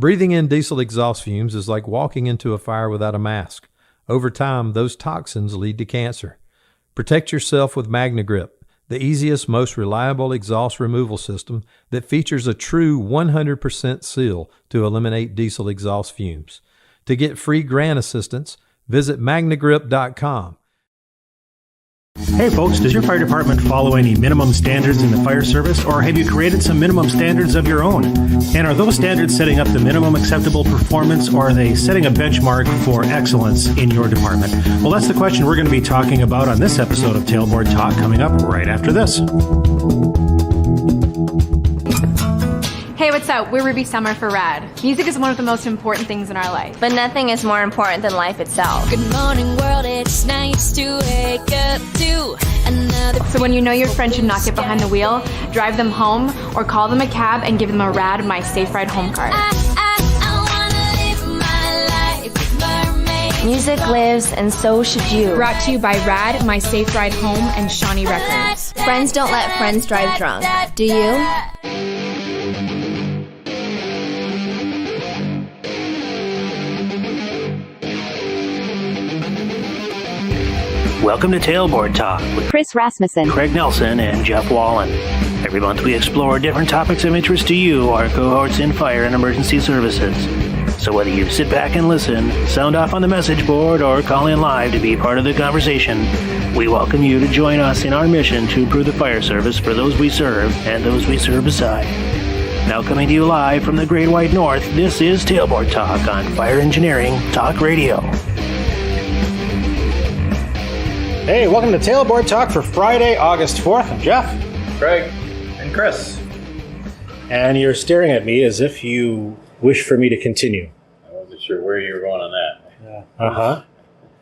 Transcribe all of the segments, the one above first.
Breathing in diesel exhaust fumes is like walking into a fire without a mask. Over time, those toxins lead to cancer. Protect yourself with MagnaGrip, the easiest, most reliable exhaust removal system that features a true 100% seal to eliminate diesel exhaust fumes. To get free grant assistance, visit magnagrip.com. Hey folks, does your fire department follow any minimum standards in the fire service, or have you created some minimum standards of your own? And are those standards setting up the minimum acceptable performance, or are they setting a benchmark for excellence in your department? Well, that's the question we're going to be talking about on this episode of Tailboard Talk, coming up right after this. Hey, what's up? We're Ruby Summer for RAD. Music is one of the most important things in our life. But nothing is more important than life itself. Good morning, world. It's nice to wake up to another. So when you know your friend should not get behind the wheel, drive them home or call them a cab and give them a RAD My Safe Ride Home card. I wanna live my life with mermaids. Music lives, and so should you. Brought to you by RAD, My Safe Ride Home, and Shawnee Records. Friends don't let friends drive drunk. Do you? Welcome to Tailboard Talk with Chris Rasmussen, Craig Nelson, and Jeff Wallin. Every month we explore different topics of interest to you, our cohorts in fire and emergency services. So whether you sit back and listen, sound off on the message board, or call in live to be part of the conversation, we welcome you to join us in our mission to improve the fire service for those we serve and those we serve beside. Now coming to you live from the Great White North, this is Tailboard Talk on Fire Engineering Talk Radio. Hey, welcome to Tailboard Talk for Friday, August 4th. I'm Jeff. Craig. And Chris. And you're staring at me as if you wish for me to continue. I wasn't sure where you were going on that. Yeah. Uh-huh.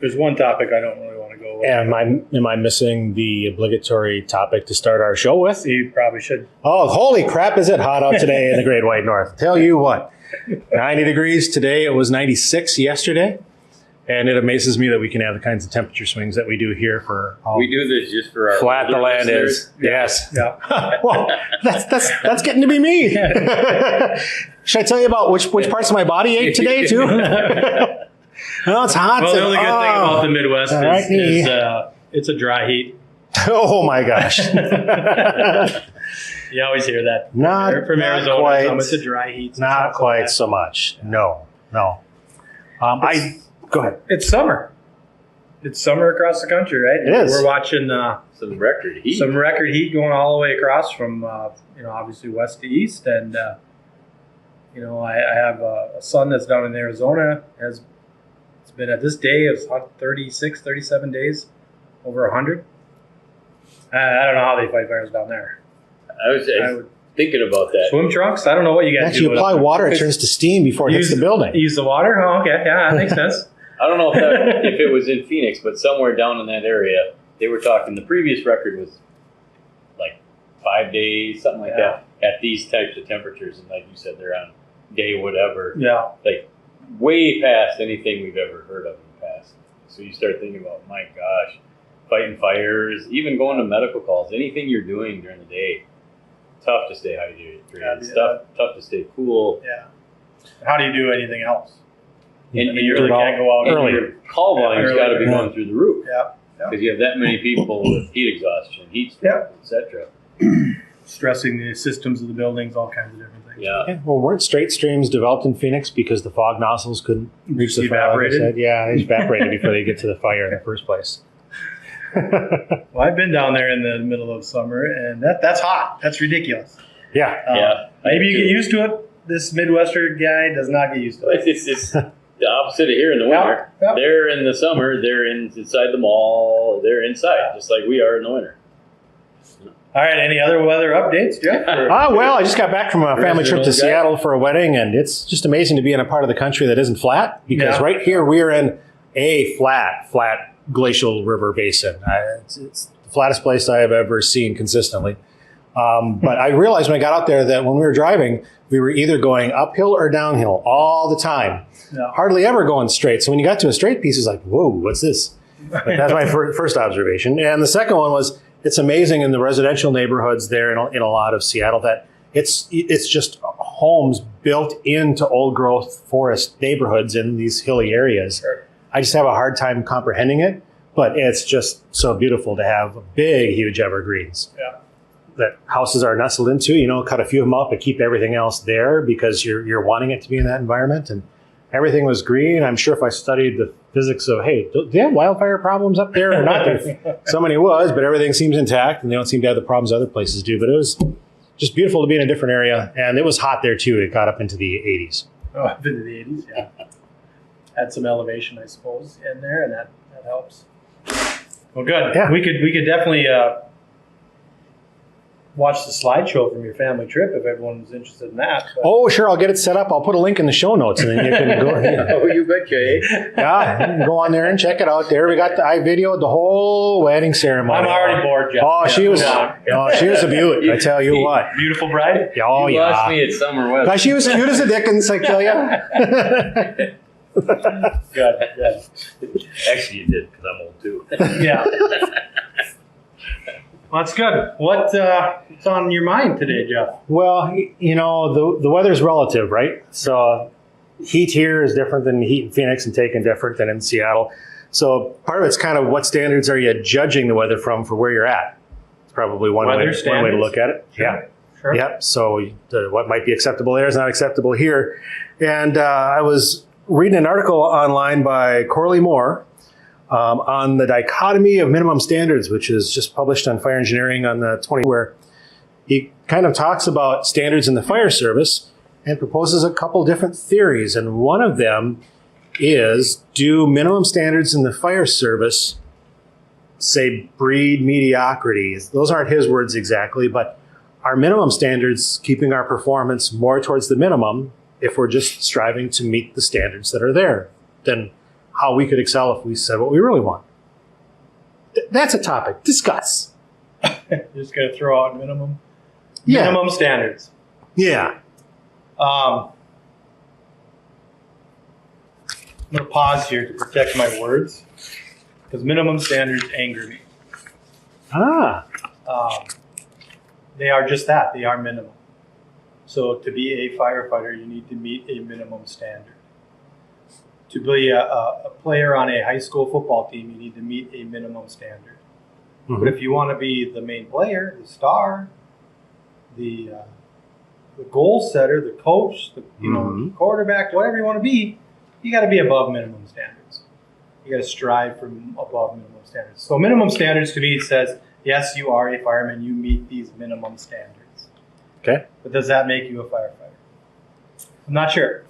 There's one topic I don't really want to go with. Am I missing the obligatory topic to start our show with? You probably should. Oh, holy crap, is it hot out today in the Great White North. Tell you what, 90 degrees today. It was 96 yesterday. And it amazes me that we can have the kinds of temperature swings that we do here for all. We do this just for our flat the land listeners. is. Yes. Yeah. Well, that's getting to be me. Should I tell you about which parts of my body ache today too? Well, it's hot. Well, the only good thing about the Midwest is it's a dry heat. Oh my gosh. You always hear that. Not from Arizona. quite. It's a dry heat. Not quite so much. No. Go ahead. It's summer. It's summer across the country, right? It is. We're watching some record heat going all the way across from obviously west to east, and I have a son that's down in Arizona. It's been at this day of 36, 37 days, over 100. I don't know how they fight fires down there. I was thinking about that. Swim trunks? I don't know what you guys do. You apply water, it turns to steam before it hits the building. Use the water? Oh, okay. Yeah, that makes sense. I don't know if it was in Phoenix, but somewhere down in that area, they were talking, the previous record was like 5 days, something like that, at these types of temperatures. And like you said, they're on day whatever. Yeah. Like way past anything we've ever heard of in the past. So you start thinking about, my gosh, fighting fires, even going to medical calls, anything you're doing during the day, tough to stay hydrated. Tough to stay cool. Yeah. How do you do anything else? And you really can't go out early. Your call volume's got to be going through the roof. Yeah. Because you have that many people with heat exhaustion, heat stroke, etc. Stressing the systems of the buildings, all kinds of different things. Yeah. Well, weren't straight streams developed in Phoenix because the fog nozzles couldn't reach the fire? Evaporated? Yeah, they evaporated before they get to the fire in the first place. Well, I've been down there in the middle of summer, and that's hot. That's ridiculous. Yeah. Maybe you get used to it. This Midwestern guy does not get used to it. It's the opposite of here in the winter. Yeah. They're in the summer, they're inside the mall, they're inside, just like we are in the winter. All right, any other weather updates, Jeff? Well, I just got back from a family trip to Seattle for a wedding, and it's just amazing to be in a part of the country that isn't flat, because right here we are in a flat glacial river basin. It's the flattest place I have ever seen consistently. But I realized when I got out there that when we were driving, we were either going uphill or downhill all the time. Yeah. Hardly ever going straight. So when you got to a straight piece, it's like, whoa, what's this? But that's my first observation. And the second one was, it's amazing in the residential neighborhoods there in a lot of Seattle that it's just homes built into old growth forest neighborhoods in these hilly areas. Sure. I just have a hard time comprehending it, but it's just so beautiful to have big, huge evergreens that houses are nestled into. Cut a few of them up and keep everything else there because you're wanting it to be in that environment. And everything was green. I'm sure if I studied the physics of, hey, do they have wildfire problems up there or not? So many was, but everything seems intact and they don't seem to have the problems other places do. But it was just beautiful to be in a different area. And it was hot there too. It got up into the 80s. Oh, I've been to the 80s, yeah. Had some elevation, I suppose, in there, and that helps. Well, good. Yeah. We could definitely watch the slideshow from your family trip if everyone's interested in that. But. Oh, sure. I'll get it set up. I'll put a link in the show notes and then you can go. Oh, you betcha, eh? Yeah, you can go on there and check it out there. We got I videoed the whole wedding ceremony. I'm already bored, Jeff. Oh, she was a beaut. I tell you what. Beautiful bride? Oh, You yeah. lost me at summer weather. Gosh, she was cute as a Dickens, I tell you. Good. Actually, you did because I'm old too. Yeah. Well, that's good. What's on your mind today, Jeff? Well, the weather's relative, right? So heat here is different than heat in Phoenix and taken different than in Seattle. So part of it's kind of what standards are you judging the weather from for where you're at? It's probably one way to look at it. Sure. Yeah. Sure. Yep. So what might be acceptable there is not acceptable here. And I was reading an article online by Corley Moore on the Dichotomy of Minimum Standards, which is just published on Fire Engineering on the 20th, where he kind of talks about standards in the fire service and proposes a couple different theories. And one of them is, do minimum standards in the fire service, say, breed mediocrity? Those aren't his words exactly, but are minimum standards keeping our performance more towards the minimum if we're just striving to meet the standards that are there than how we could excel if we said what we really want? That's a topic. Discuss. Just going to throw out minimum standards. Yeah. I'm going to pause here to protect my words because minimum standards anger me. They are just that. They are minimum. So to be a firefighter, you need to meet a minimum standard. To be a player on a high school football team, you need to meet a minimum standard. Mm-hmm. But if you want to be the main player, the star, the goal setter, the coach, the quarterback, whatever you want to be, you got to be above minimum standards. You got to strive for above minimum standards. So minimum standards to me says, yes, you are a fireman. You meet these minimum standards. Okay. But does that make you a firefighter? I'm not sure.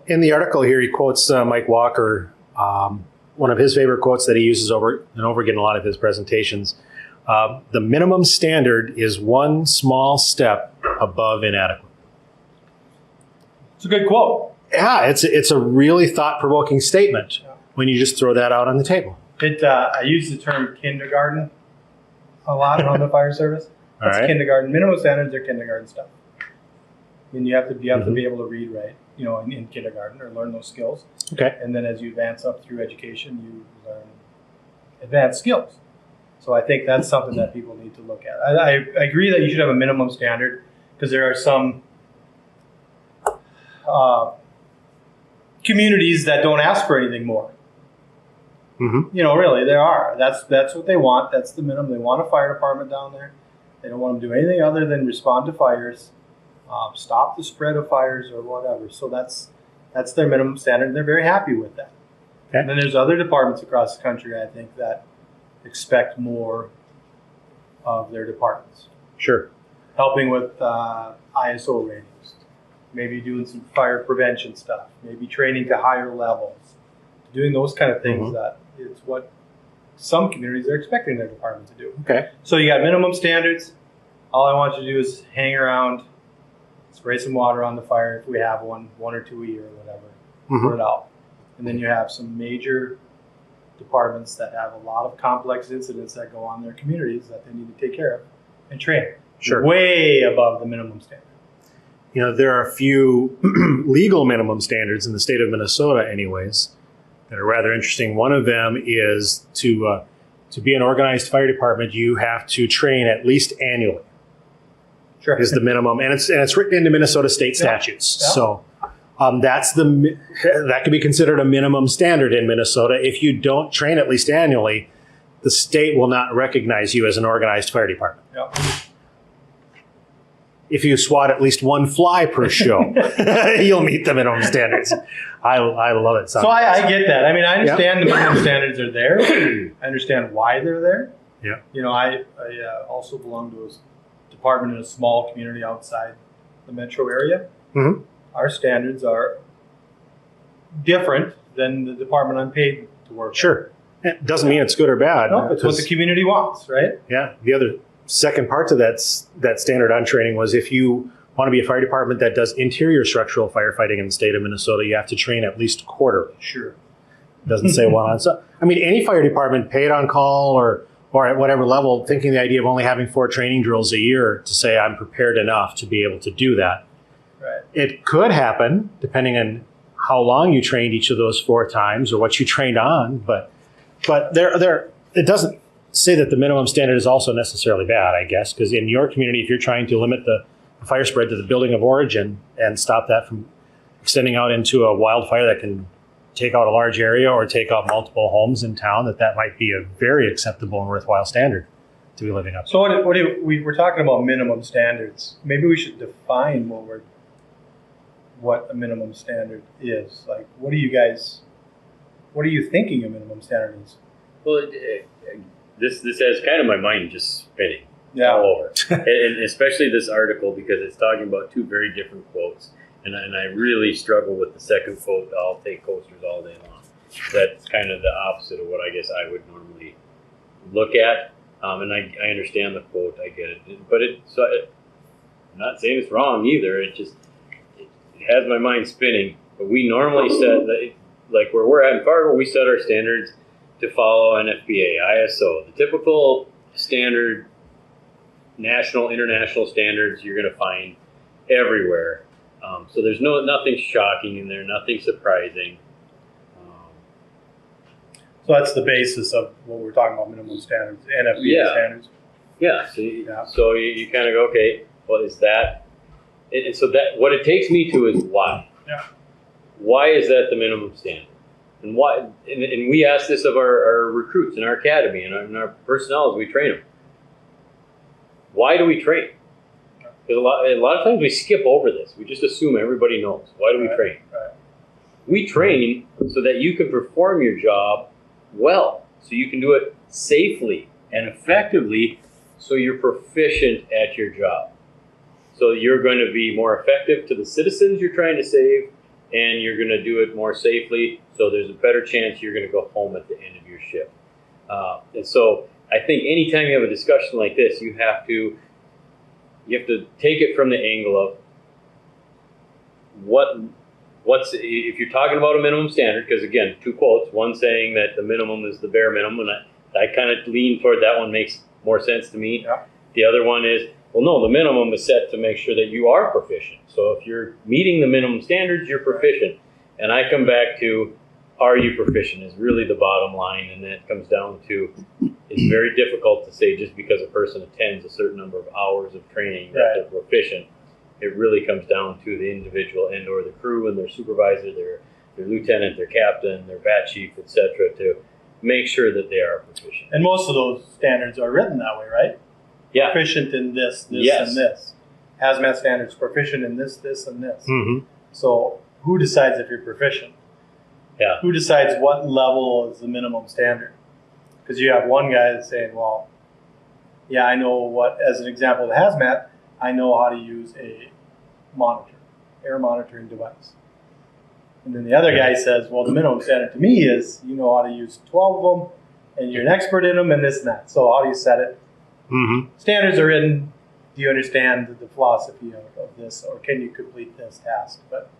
In the article here, he quotes Mike Walker, one of his favorite quotes that he uses over and over again in a lot of his presentations. The minimum standard is one small step above inadequate. It's a good quote. Yeah, it's a really thought-provoking statement when you just throw that out on the table. I use the term kindergarten a lot on the fire service. That's right. Kindergarten. Minimum standards are kindergarten stuff. I mean, you have to be able to read, right? In kindergarten or learn those skills. Okay. And then as you advance up through education, you learn advanced skills. So I think that's something that people need to look at. I agree that you should have a minimum standard because there are some communities that don't ask for anything more. Mm-hmm. Really, there are. That's what they want. That's the minimum. They want a fire department down there. They don't want them to do anything other than respond to fires, stop the spread of fires or whatever. So that's their minimum standard, and they're very happy with that. Okay. And then there's other departments across the country, I think, that expect more of their departments. Sure. Helping with ISO ratings, maybe doing some fire prevention stuff, maybe training to higher levels, doing those kind of things that is what some communities are expecting their department to do. Okay. So you got minimum standards. All I want you to do is hang around, spray some water on the fire if we have one or two a year or whatever. Put it out. And then you have some major departments that have a lot of complex incidents that go on in their communities that they need to take care of and train. Sure. Way above the minimum standard. There are a few legal minimum standards in the state of Minnesota anyways that are rather interesting. One of them is to be an organized fire department, you have to train at least annually. Sure. is the minimum, and it's written into Minnesota state statutes. Yeah. So that could be considered a minimum standard in Minnesota. If you don't train at least annually, the state will not recognize you as an organized fire department. Yep. If you swat at least one fly per show, you'll meet the minimum standards. I love it. So I get that. I mean, I understand the minimum standards are there. I understand why they're there. Yeah. You know, I also belong to a department in a small community outside the metro area. Mm-hmm. Our standards are different than the department I'm paid to work. Sure. It doesn't mean it's good or bad. No, it's what the community wants, right? Yeah. The other second part to that standard on training was if you want to be a fire department that does interior structural firefighting in the state of Minnesota, you have to train at least quarterly. Sure. It doesn't say one on. So, I mean, any fire department paid on call or at whatever level, thinking the idea of only having 4 training drills a year to say I'm prepared enough to be able to do that. Right. It could happen depending on how long you trained each of those 4 times or what you trained on, but there it doesn't say that the minimum standard is also necessarily bad, I guess, because in your community, if you're trying to limit the fire spread to the building of origin and stop that from extending out into a wildfire that can take out a large area or take out multiple homes in town, that might be a very acceptable and worthwhile standard to be living up to. So we're talking about minimum standards. Maybe we should define what a minimum standard is. Like, what are you thinking a minimum standard is? Well, this has kind of my mind just spinning all over, and especially this article because it's talking about 2 very different quotes, and I really struggle with the second quote. I'll take coasters all day long. That's kind of the opposite of what I guess I would normally look at, and I understand the quote. I get it, but I'm not saying it's wrong either. It has my mind spinning. But we normally set like where we're at in Fargo, we set our standards to follow NFPA, ISO, the typical standard, national, international standards you're going to find everywhere. So there's nothing shocking in there, nothing surprising. So that's the basis of what we're talking about, minimum standards, NFPA standards. Yeah. So you kind of go, okay, well, is that? And so that what it takes me to is why. Yeah. Why is that the minimum standard? And why? And we ask this of our recruits in our academy and our personnel as we train them. Why do we train? Because a lot of times we skip over this. We just assume everybody knows. Why do we train? Right. We train so that you can perform your job well, so you can do it safely and effectively, so you're proficient at your job. So you're going to be more effective to the citizens you're trying to save, and you're going to do it more safely, so there's a better chance you're going to go home at the end of your shift. And so I think anytime you have a discussion like this, you have to take it from the angle of what's if you're talking about a minimum standard, because again, 2 quotes, one saying that the minimum is the bare minimum, and I kind of lean toward that one, makes more sense to me. Yeah. The other one is, well, no, the minimum is set to make sure that you are proficient. So if you're meeting the minimum standards, you're proficient. And I come back to, are you proficient is really the bottom line. And that comes down to, it's very difficult to say just because a person attends a certain number of hours of training that they're proficient. It really comes down to the individual and or the crew and their supervisor, their lieutenant, their captain, their bat chief, etc., to make sure that they are proficient. And most of those standards are written that way, right? Yeah. Proficient in this, Yes. and this. Hazmat standards, proficient in this, and this. Mm-hmm. So who decides if you're proficient? Yeah. Who decides what level is the minimum standard? Because you have one guy that's saying, well, yeah, I know what, as an example of the hazmat, I know how to use a monitor, air monitoring device. And then the other guy says, well, the minimum standard to me is you know how to use 12 of them, and you're an expert in them, and this and that. So how do you set it? Mm-hmm. Standards are written. Do you understand the philosophy of this, or can you complete this task? But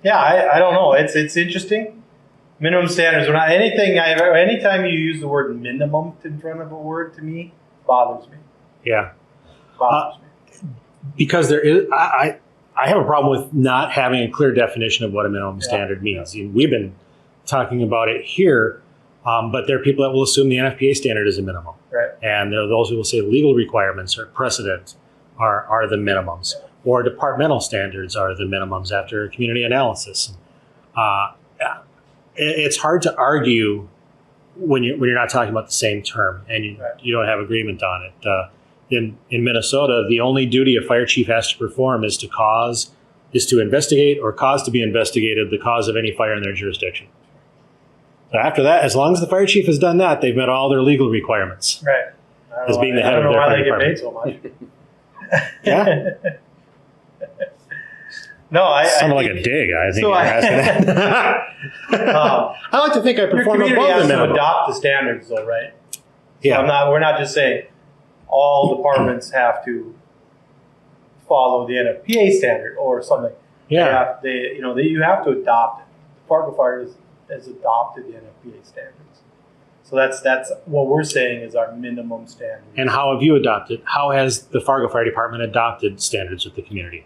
I don't know. It's interesting. Minimum standards are not anything. Anytime you use the word minimum in front of a word, to me, bothers me. Yeah. Bothers me. Because there is, I have a problem with not having a clear definition of what a minimum standard means. And we've been talking about it here, but there are people that will assume the NFPA standard is a minimum. Right. And there are those who will say legal requirements or precedent are the minimums, or departmental standards are the minimums after community analysis. It's hard to argue when you're not talking about the same term and you don't have agreement on it. In Minnesota, the only duty a fire chief has to perform is to investigate or cause to be investigated the cause of any fire in their jurisdiction. So after that, as long as the fire chief has done that, they've met all their legal requirements. Right. As being the head of their fire department. I don't know why they get paid so much. Yeah. No, I sounded like a dig. I think so you're asking that. I like to think I perform your community above has the to minimum. adopt the standards, though, right? So Yeah. we're not just saying all departments have to follow the NFPA standard or something. Yeah. You have to adopt it. Fargo Fire has adopted the NFPA standards. So that's what we're saying is our minimum standard. And how have you adopted? How has the Fargo Fire Department adopted standards with the community?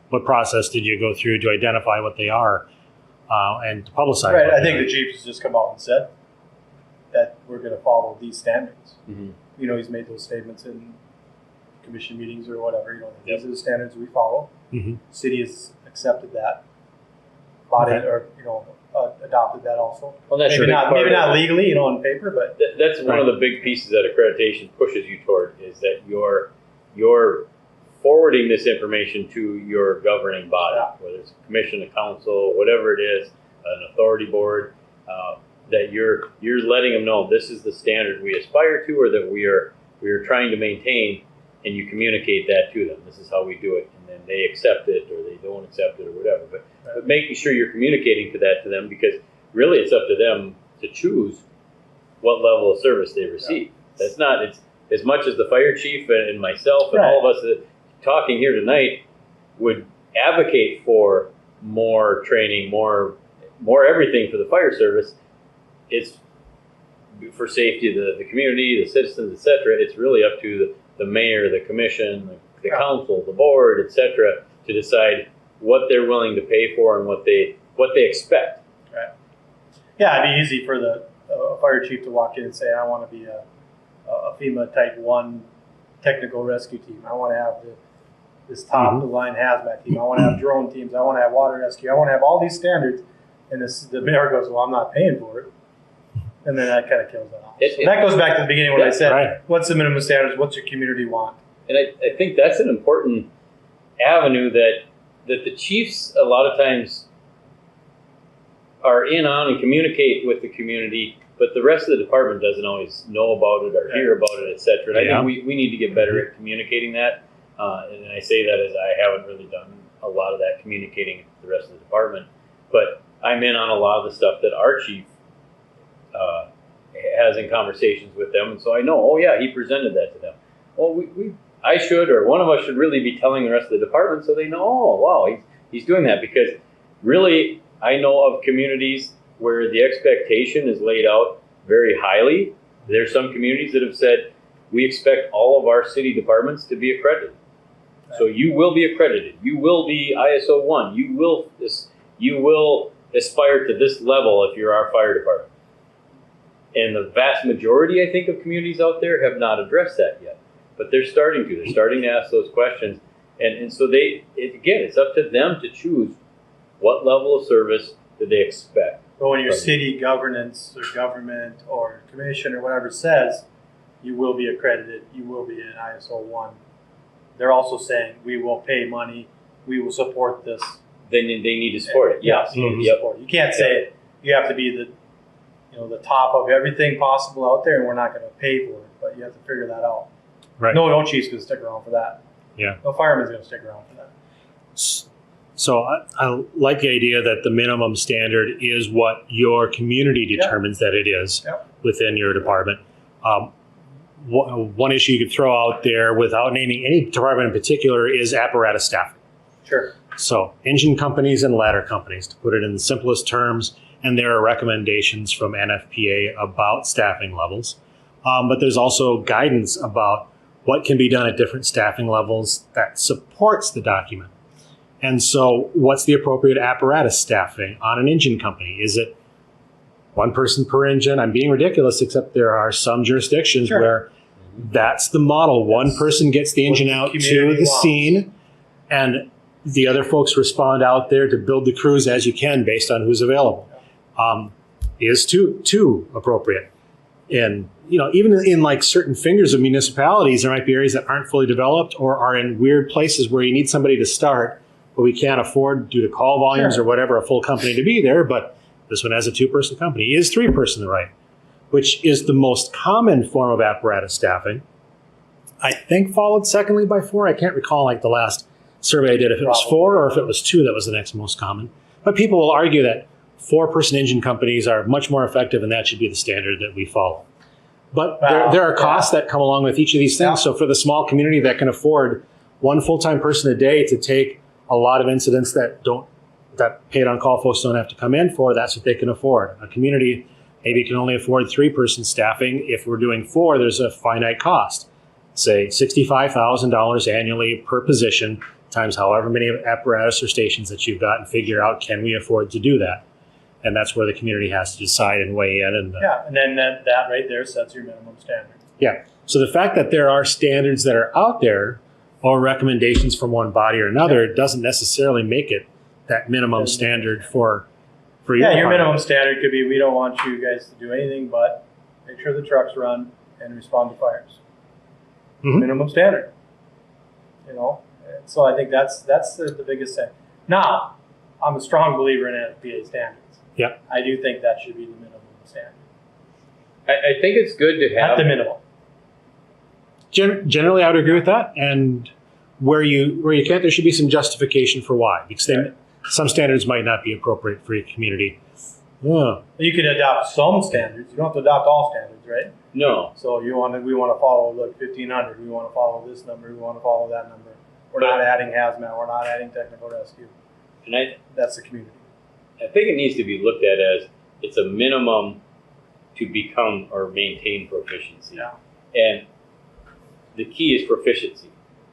What process did you go through to identify what they are and to publicize? Right. what I they think are? the chief has just come out and said that we're going to follow these standards. Mm-hmm. He's made those statements in commission meetings or whatever. These are the standards we follow. Mhm. City has accepted that, bought it, or adopted that also. Well, that's maybe a big not part of it. legally, on paper, but That's one of the big pieces that accreditation pushes you toward, is that you're forwarding this information to your governing body, whether it's a commission, a council, whatever it is, an authority board, that you're letting them know this is the standard we aspire to, or that we are trying to maintain, and you communicate that to them. This is how we do it, and then they accept it or they don't accept it or whatever. But making sure you're communicating to them, because really it's up to them to choose what level of service they receive. It's as much as the fire chief and myself and all of us that talking here tonight would advocate for more training, more everything for the fire service. It's for safety of the community, the citizens, etc. It's really up to the mayor, the commission, the council, the board, etc., to decide what they're willing to pay for and what they expect. right. Yeah, it'd be easy for the fire chief to walk in and say, "I want to be a FEMA Type 1 technical rescue team. I want to have this top of the line hazmat team. I want to have drone teams. I want to have water rescue. I want to have all these standards." And the mayor goes, "Well, I'm not paying for it." And then that kind of kills that off. That goes back to the beginning when I said, what's the minimum standards? What's your community want? And I think that's an important avenue that the chiefs a lot of times are in on and communicate with the community, but the rest of the department doesn't always know about it or hear about it, etc. And I think we need to get better at communicating that. And I say that as I haven't really done a lot of that communicating with the rest of the department. But I'm in on a lot of the stuff that our chief has in conversations with them. And so I know, oh yeah, he presented that to them. Well, I should, or one of us should really be telling the rest of the department so they know, oh wow, he's doing that. Because really, I know of communities where the expectation is laid out very highly. There's some communities that have said, we expect all of our city departments to be accredited. Right. So you will be accredited. You will be ISO 1. You will aspire to this level if you're our fire department. And the vast majority, I think, of communities out there have not addressed that yet. But they're starting to. They're starting to ask those questions. And so it's up to them to choose what level of service do they expect. But when your city governance or government or commission or whatever says you will be accredited, you will be an ISO 1, they're also saying we will pay money, we will support this. Then they need to support it. Yes. Support. You can't say you have to be the top of everything possible out there and we're not going to pay for it, but you have to figure that out. Right. No chief's going to stick around for that. Yeah. No fireman's going to stick around for that. So I like the idea that the minimum standard is what your community determines that it is within your department. One issue you could throw out there without naming any department in particular is apparatus staffing. Sure. So engine companies and ladder companies, to put it in the simplest terms, and there are recommendations from NFPA about staffing levels. But there's also guidance about what can be done at different staffing levels that supports the document. And so what's the appropriate apparatus staffing on an engine company? Is it one person per engine? I'm being ridiculous, except there are some jurisdictions where That's the model. One person gets the engine out to the scene, and the other folks respond out there to build the crews as you can based on who's available. Is two appropriate? And even in like certain fingers of municipalities, there might be areas that aren't fully developed or are in weird places where you need somebody to start, but we can't afford, due to call volumes or whatever, a full company to be there. But this one has a 2-person company. Is 3-person the right? Which is the most common form of apparatus staffing. I think followed secondly by 4. I can't recall like the last survey I did if it was 4 or if it was 2 that was the next most common. But people will argue that 4-person engine companies are much more effective and that should be the standard that we follow. But there are costs that come along with each of these things. So for the small community that can afford one full-time person a day to take a lot of incidents that paid on-call folks don't have to come in for, that's what they can afford. A community maybe can only afford 3-person staffing. If we're doing 4, there's a finite cost. Say $65,000 annually per position times however many apparatus or stations that you've got, and figure out, can we afford to do that? And that's where the community has to decide and weigh in. And then that right there sets your minimum standard. Yeah. So the fact that there are standards that are out there or recommendations from one body or another doesn't necessarily make it that minimum standard for your your minimum standard could be, we don't want you guys to do anything but make sure the trucks run and respond to fires. Minimum standard. So I think that's the biggest thing. Now, I'm a strong believer in NFPA standards. Yeah, I do think that should be the minimum standard. I think it's good to have at the minimum. Generally, I would agree with that. And where you can't, there should be some justification for why, because some standards might not be appropriate for your community. You can adopt some standards. You don't have to adopt all standards, right? No. So we want to follow 1500. We want to follow this number. We want to follow that number. We're not adding hazmat. We're not adding technical rescue. And that's the community. I think it needs to be looked at as it's a minimum to become or maintain proficiency. Yeah. And the key is proficiency.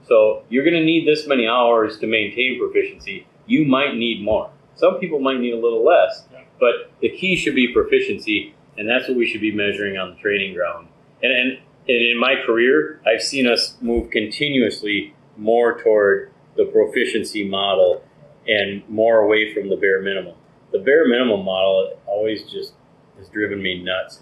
So you're going to need this many hours to maintain proficiency. You might need more. Some people might need a little less, but the key should be proficiency, and that's what we should be measuring on the training ground. And in my career, I've seen us move continuously more toward the proficiency model and more away from the bare minimum. The bare minimum model always just has driven me nuts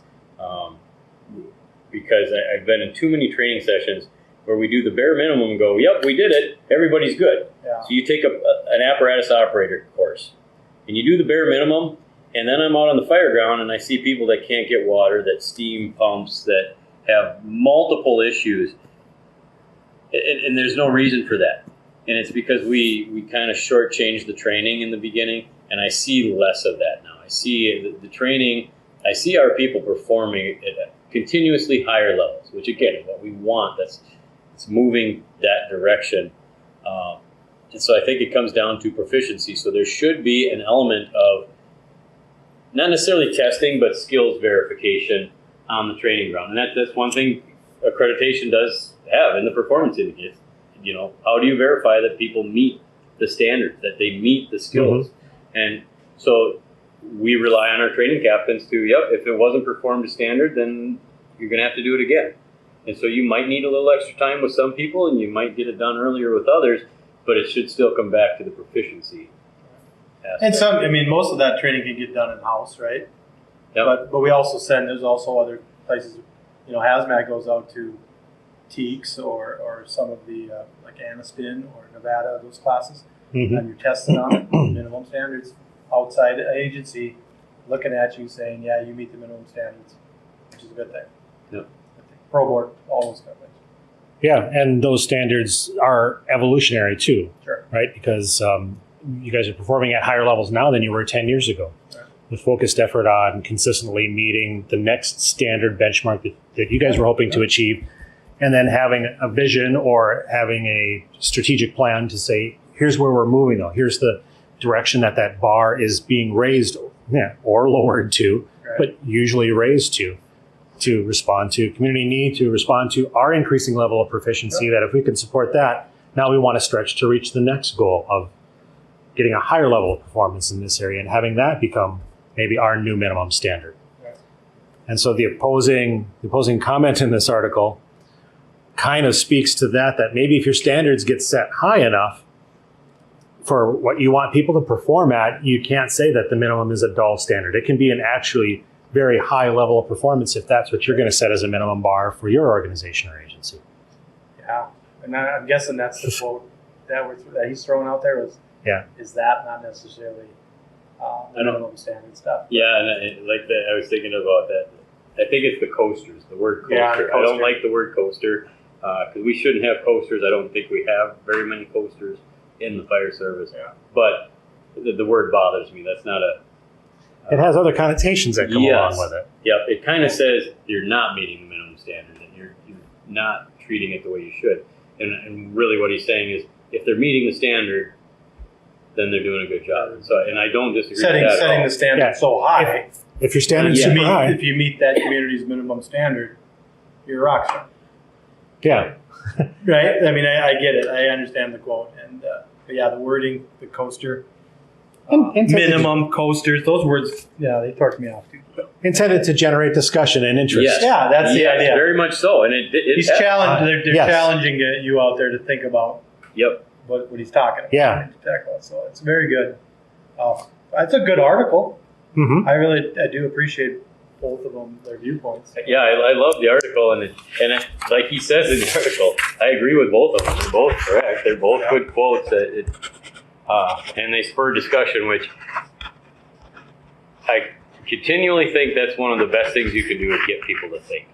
because I've been in too many training sessions where we do the bare minimum and go, yep, we did it, everybody's good. Yeah. So you take an apparatus operator course and you do the bare minimum, and then I'm out on the fire ground and I see people that can't get water, that steam pumps, that have multiple issues, and there's no reason for that. And it's because we kind of shortchanged the training in the beginning, and I see less of that now. I see the training, I see our people performing at continuously higher levels, which again is what we want. It's moving that direction. And so I think it comes down to proficiency. So there should be an element of not necessarily testing, but skills verification on the training ground. And that's one thing accreditation does have in the performance indicators. How do you verify that people meet the standards, that they meet the skills? And so we rely on our training captains to, if it wasn't performed to standard, then you're going to have to do it again. And so you might need a little extra time with some people, and you might get it done earlier with others, but it should still come back to the proficiency aspect. And most of that training can get done in-house, right? Yep. But we also there's also other places, hazmat goes out to TEACs or some of the, like Anniston or Nevada, those classes, and you're testing on it, minimum standards, outside agency looking at you saying, yeah, you meet the minimum standards, which is a good thing. Yep. Pro board, all those kind of things. Yeah, and those standards are evolutionary too, Sure. right? Because you guys are performing at higher levels now than you were 10 years ago. Right. With focused effort on consistently meeting the next standard benchmark that you guys were hoping to achieve, and then having a vision or having a strategic plan to say, here's where we're moving though. Here's the direction that bar is being raised or lowered to, but usually raised to respond to community need, to respond to our increasing level of proficiency, that if we can support that, now we want to stretch to reach the next goal of getting a higher level of performance in this area and having that become maybe our new minimum standard. And so the opposing comment in this article kind of speaks to that maybe if your standards get set high enough for what you want people to perform at, you can't say that the minimum is a dull standard. It can be an actually very high level of performance if that's what you're going to set as a minimum bar for your organization or agency. Yeah, and I'm guessing that's the quote that he's throwing out there is that not necessarily the minimum standard stuff? Yeah, and like that, I was thinking about that. I think it's the coasters, the word coaster. Yeah, coaster. I don't like the word coaster because we shouldn't have coasters. I don't think we have very many coasters in the fire service. Yeah. But the word bothers me. That's not a... it has other connotations that come along with it. Yep, it kind of says you're not meeting the minimum standard, that you're not treating it the way you should. And really what he's saying is if they're meeting the standard, then they're doing a good job. And I don't disagree with that at all. Setting the standard so high. If your standard's super high. If you meet that community's minimum standard, you're a rock star. Yeah. Right? I mean, I get it. I understand the quote. And but yeah, the wording, the coaster, minimum coasters, those words, yeah, they torque me off too. Intended to generate discussion and interest. Yes. Yeah, that's the idea. Very much so. And He's challenged. They're challenging you out there to think about. Yep. What he's talking about. Yeah. So it's very good. It's a good article. Mm-hmm. I do appreciate both of them, their viewpoints. Yeah, I love the article, and like he says in the article, I agree with both of them. They're both correct. They're both good quotes, and they spur discussion, which I continually think that's one of the best things you can do is get people to think.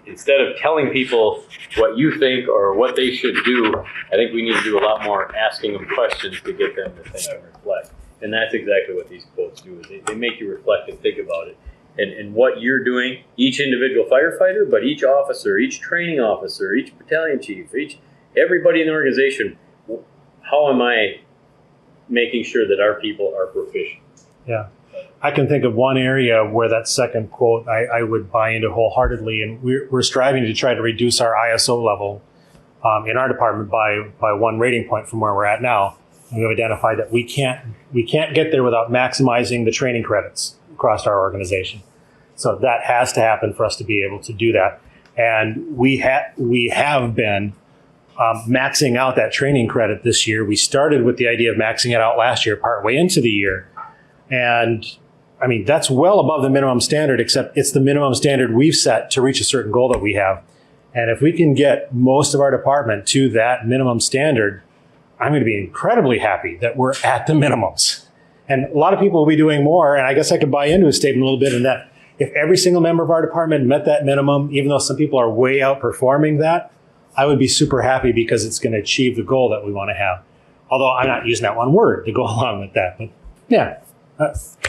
Instead of telling people what you think or what they should do, I think we need to do a lot more asking them questions to get them to think and reflect. And that's exactly what these quotes do. Is they make you reflect and think about it. And what you're doing, each individual firefighter, but each officer, each training officer, each battalion chief, everybody in the organization, how am I making sure that our people are proficient? Yeah. I can think of one area where that second quote I would buy into wholeheartedly, and we're striving to try to reduce our ISO level in our department by one rating point from where we're at now. And we've identified that we can't get there without maximizing the training credits across our organization. So that has to happen for us to be able to do that. And we have been maxing out that training credit this year. We started with the idea of maxing it out last year, partway into the year. And I mean, that's well above the minimum standard, except it's the minimum standard we've set to reach a certain goal that we have. And if we can get most of our department to that minimum standard, I'm going to be incredibly happy that we're at the minimums. And a lot of people will be doing more. And I guess I could buy into his statement a little bit in that if every single member of our department met that minimum, even though some people are way outperforming that, I would be super happy because it's going to achieve the goal that we want to have. Although I'm not using that one word to go along with that. But yeah.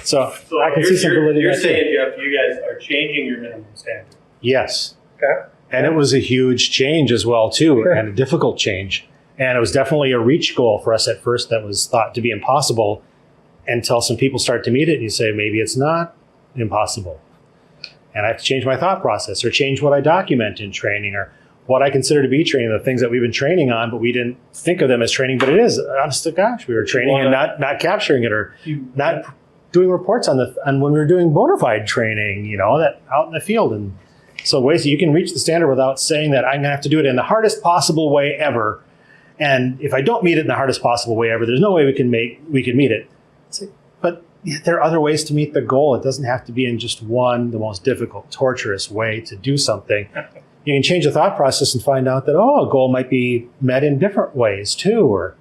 So I can see some validity. You're saying, Jeff, you guys are changing your minimum standard. Yes. Okay. And it was a huge change as well, too, and a difficult change. And it was definitely a reach goal for us at first that was thought to be impossible until some people start to meet it and you say, maybe it's not impossible. And I have to change my thought process or change what I document in training or what I consider to be training, the things that we've been training on, but we didn't think of them as training, but it is. Honest to gosh, we were training and not capturing it or not doing reports on when we were doing bona fide training, that out in the field. And so ways that you can reach the standard without saying that I'm going to have to do it in the hardest possible way ever. And if I don't meet it in the hardest possible way ever, there's no way we can meet it. But there are other ways to meet the goal. It doesn't have to be in just one, the most difficult, torturous way to do something. You can change the thought process and find out that, a goal might be met in different ways too. Or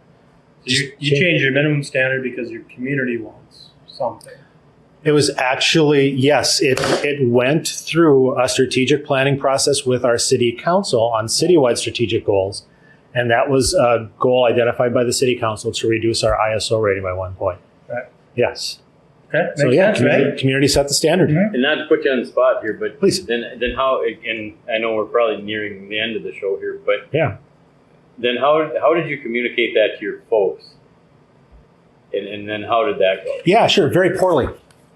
you change your minimum standard because your community wants something. It was actually, yes, it went through a strategic planning process with our city council on citywide strategic goals. And that was a goal identified by the city council to reduce our ISO rating by 1 point. Right. Yes. Okay. So community set the standard. Mm-hmm. And not to put you on the spot here, but please. Then how? And I know we're probably nearing the end of the show here, but yeah. Then how did you communicate that to your folks? And then how did that go? Yeah, sure. Very poorly.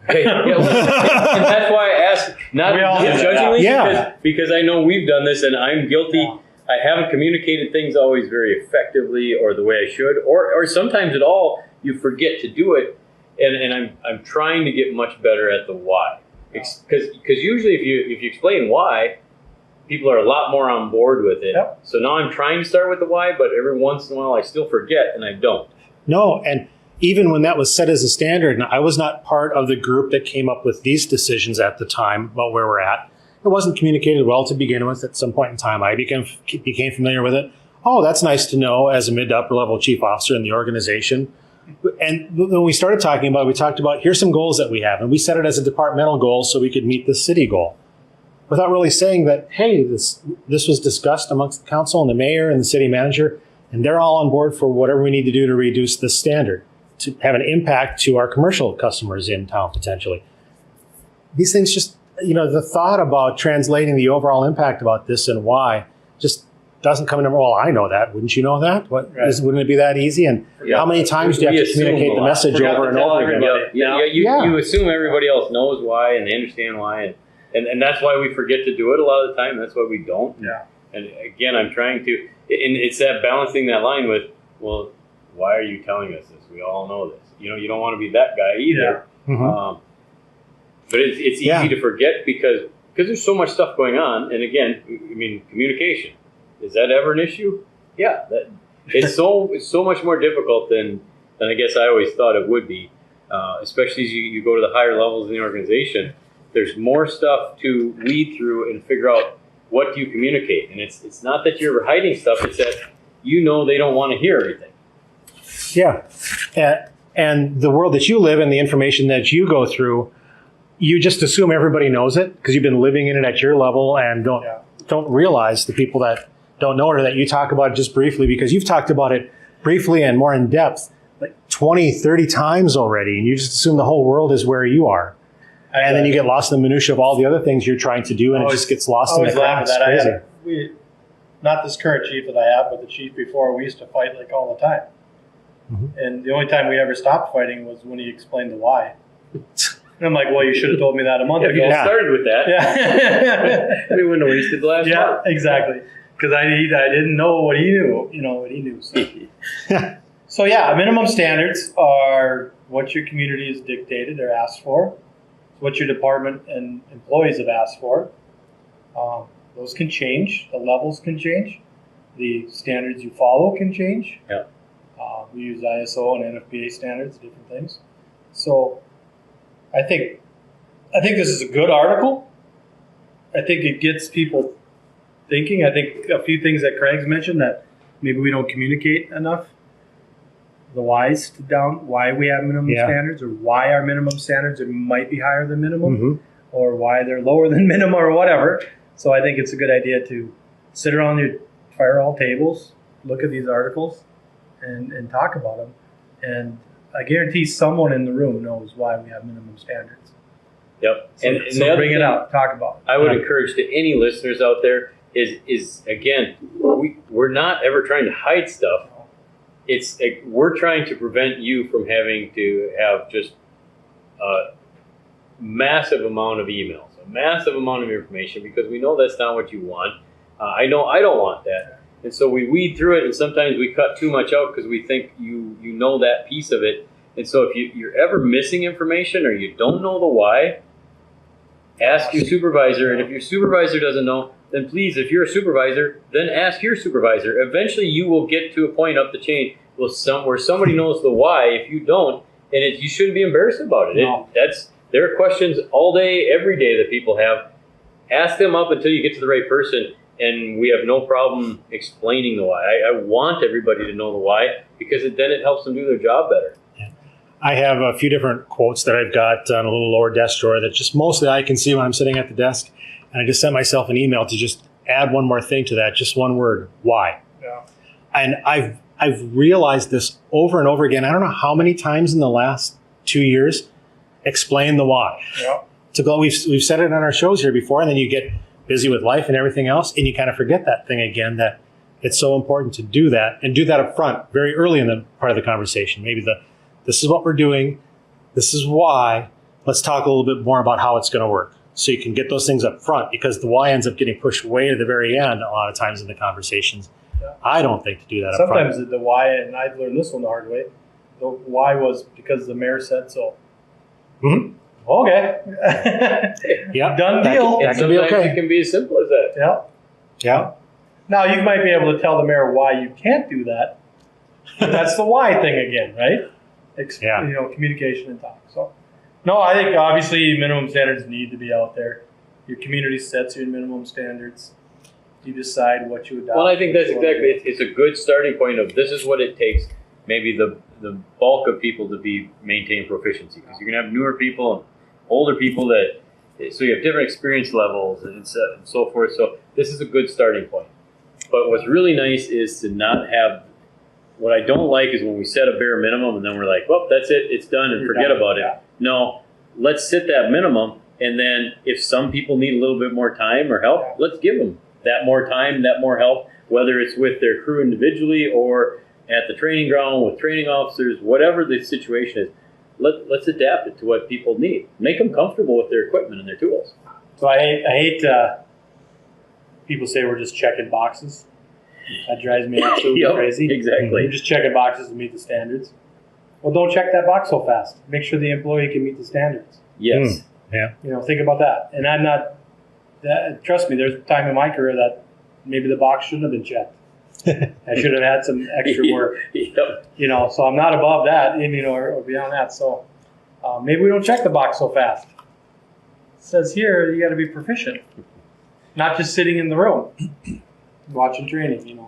Okay. Yeah, and that's why I asked, not judgingly, because I know we've done this, and I'm guilty. Yeah. I haven't communicated things always very effectively or the way I should, or sometimes at all. You forget to do it. And I'm trying to get much better at the why, because usually if you explain why, people are a lot more on board with it. Yep. So now I'm trying to start with the why, but every once in a while I still forget and I don't. No, and even when that was set as a standard, and I was not part of the group that came up with these decisions at the time about where we're at. It wasn't communicated well to begin with. At some point in time, I became familiar with it. Oh, that's nice to know as a mid to upper level chief officer in the organization. And when we started talking about it, we talked about here's some goals that we have. And we set it as a departmental goal so we could meet the city goal. Without really saying that, hey, this was discussed amongst the council and the mayor and the city manager, and they're all on board for whatever we need to do to reduce this standard, to have an impact to our commercial customers in town potentially. These things just, the thought about translating the overall impact about this and why just doesn't come into, well, I know that. Wouldn't you know that? Wouldn't it be that easy? And how many times do you have to communicate the message over and over again? You assume everybody else knows why and they understand why. And that's why we forget to do it a lot of the time. That's why we don't. Yeah. And again, I'm trying to, and it's that balancing that line with, well, why are you telling us this? We all know this. You don't want to be that guy either. Yeah. Mm-hmm. But it's easy to forget because there's so much stuff going on. And again, I mean, communication. Is that ever an issue? Yeah. It's so much more difficult than I guess I always thought it would be, especially as you go to the higher levels in the organization. There's more stuff to weed through and figure out what do you communicate. And it's not that you're hiding stuff. It's that they don't want to hear everything. Yeah. And the world that you live in, the information that you go through, you just assume everybody knows it because you've been living in it at your level and don't realize the people that don't know it or that you talk about it just briefly because you've talked about it briefly and more in depth like 20, 30 times already. And you just assume the whole world is where you are. And then you get lost in the minutia of all the other things you're trying to do and it just gets lost in the crowd. It's crazy. Not this current chief that I have, but the chief before, we used to fight like all the time. Mm-hmm. And the only time we ever stopped fighting was when he explained the why. And I'm like, well, you should have told me that a month ago. You started with that. Yeah. We wouldn't have wasted the last month. Yeah, exactly. Because I didn't know what he knew, what he knew. So minimum standards are what your community has dictated or asked for, what your department and employees have asked for. Those can change. The levels can change. The standards you follow can change. Yeah. We use ISO and NFPA standards, different things. So I think this is a good article. I think it gets people thinking. I think a few things that Craig's mentioned that maybe we don't communicate enough. The whys down, why we have minimum standards, or why our minimum standards might be higher than minimum, or why they're lower than minimum, or whatever. So I think it's a good idea to sit around your fire hall tables, look at these articles, and talk about them. And I guarantee someone in the room knows why we have minimum standards. Yep. So bring it out, talk about it. I would encourage to any listeners out there is again, we're not ever trying to hide stuff. We're trying to prevent you from having to have just a massive amount of emails, a massive amount of information, because we know that's not what you want. I know I don't want that. And so we weed through it, and sometimes we cut too much out because we think you know that piece of it. And so if you're ever missing information or you don't know the why, ask your supervisor. And if your supervisor doesn't know, then please, if you're a supervisor, then ask your supervisor. Eventually you will get to a point up the chain where somebody knows the why. If you don't, and you shouldn't be embarrassed about it. No. There are questions all day, every day that people have. Ask them up until you get to the right person. And we have no problem explaining the why. I want everybody to know the why because then it helps them do their job better. Yeah. I have a few different quotes that I've got on a little lower desk drawer that just mostly I can see when I'm sitting at the desk. And I just sent myself an email to just add one more thing to that, just one word, why. Yeah. And I've realized this over and over again. I don't know how many times in the last 2 years, explain the why. Yeah. We've said it on our shows here before, and then you get busy with life and everything else, and you kind of forget that thing again, that it's so important to do that, and do that up front, very early in the part of the conversation. Maybe this is what we're doing, this is why, let's talk a little bit more about how it's going to work. So you can get those things up front, because the why ends up getting pushed way to the very end a lot of times in the conversations. Yeah. I don't think to do that Sometimes up front. The why, and I've learned this one the hard way, the why was because the mayor said so. Mm-hmm. Okay. Yep. Done deal. And sometimes it can be as simple as that. Yeah. Yeah. Now, you might be able to tell the mayor why you can't do that. But that's the why thing again, right? Yeah. You know, communication and talk. So, no, I think obviously minimum standards need to be out there. Your community sets your minimum standards. You decide what you adopt. Well, I think that's exactly, it's a good starting point of this is what it takes, maybe the bulk of people to maintain proficiency. Because you're going to have newer people and older people so you have different experience levels and so forth. So this is a good starting point. But what's really nice is to not have, what I don't like is when we set a bare minimum and then we're like, well, that's it, it's done, and forget about it. No, let's set that minimum, and then if some people need a little bit more time or help, let's give them that more time, that more help, whether it's with their crew individually or at the training ground with training officers, whatever the situation is. Let's adapt it to what people need. Make them comfortable with their equipment and their tools. So I hate people say we're just checking boxes. That drives me absolutely crazy. Exactly. You're just checking boxes to meet the standards. Well, don't check that box so fast. Make sure the employee can meet the standards. Yes. Yeah. You know, think about that. And I'm not. Trust me, there's a time in my career that maybe the box shouldn't have been checked. I should have had some extra work. You know, so I'm not above that, or beyond that. So maybe we don't check the box so fast. It says here you got to be proficient, not just sitting in the room watching training.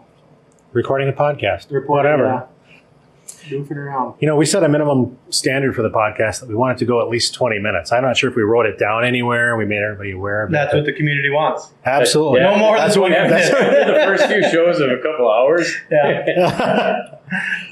Recording a podcast. Whatever. Goofing around. We set a minimum standard for the podcast that we wanted to go at least 20 minutes. I'm not sure if we wrote it down anywhere. We made everybody aware of it. That's what the community wants. Absolutely. No more than 20 minutes. The first few shows of a couple hours. Yeah.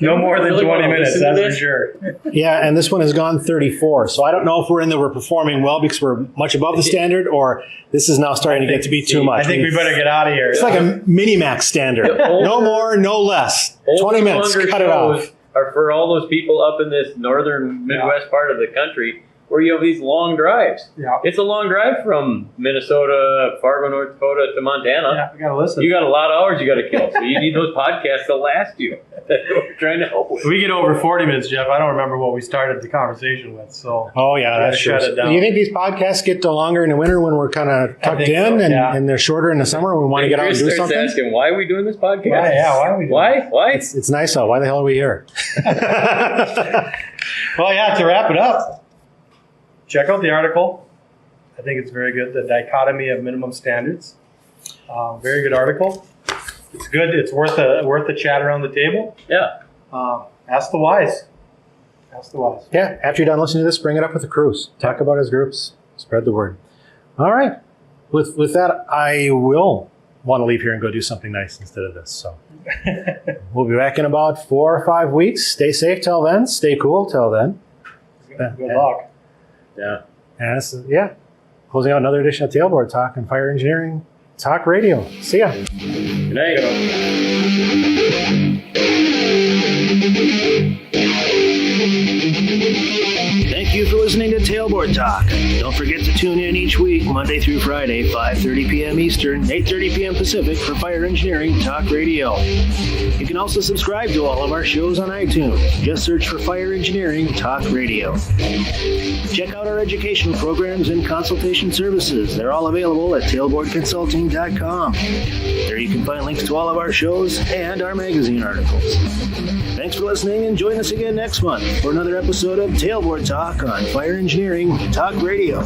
No more than 20 minutes, that's for sure. Yeah, and this one has gone 34. So I don't know if we're performing well because we're much above the standard, or this is now starting to get to be too much. I think we better get out of here. It's like a mini-max standard. No more, no less. 20 minutes, cut it off. Are for all those people up in this northern Midwest part of the country where you have these long drives. Yeah. It's a long drive from Minnesota, Fargo, North Dakota to Montana. Yeah, we got to listen. You got a lot of hours you got to kill. So you need those podcasts to last you. That's what we're trying to help with. We get over 40 minutes, Jeff. I don't remember what we started the conversation with. So oh, yeah, that's true. Shut it down. Do you think these podcasts get longer in the winter when we're kind of tucked in and they're shorter in the summer when we want to get out and do something? Asking, why are we doing this podcast? Why are we doing it? Why? It's nice out. Why the hell are we here? Well, yeah, to wrap it up, check out the article. I think it's very good. The Dichotomy of Minimum Standards. Very good article. It's good. It's worth a chat around the table. Yeah. Ask the wise. Ask the wise. Yeah. After you're done listening to this, bring it up with the crews. Talk about it as groups. Spread the word. All right. With that, I will want to leave here and go do something nice instead of this. So we'll be back in about 4 or 5 weeks. Stay safe till then. Stay cool till then. Good luck. Yeah. And this is, closing out another edition of Tailboard Talk and Fire Engineering Talk Radio. See ya. Good night. Thank you for listening to Tailboard Talk. Don't forget to tune in each week, Monday through Friday, 5:30 p.m. Eastern, 8:30 p.m. Pacific for Fire Engineering Talk Radio. You can also subscribe to all of our shows on iTunes. Just search for Fire Engineering Talk Radio. Check out our educational programs and consultation services. They're all available at tailboardconsulting.com. There you can find links to all of our shows and our magazine articles. Thanks for listening, and join us again next month for another episode of Tailboard Talk on Fire Engineering Talk Radio.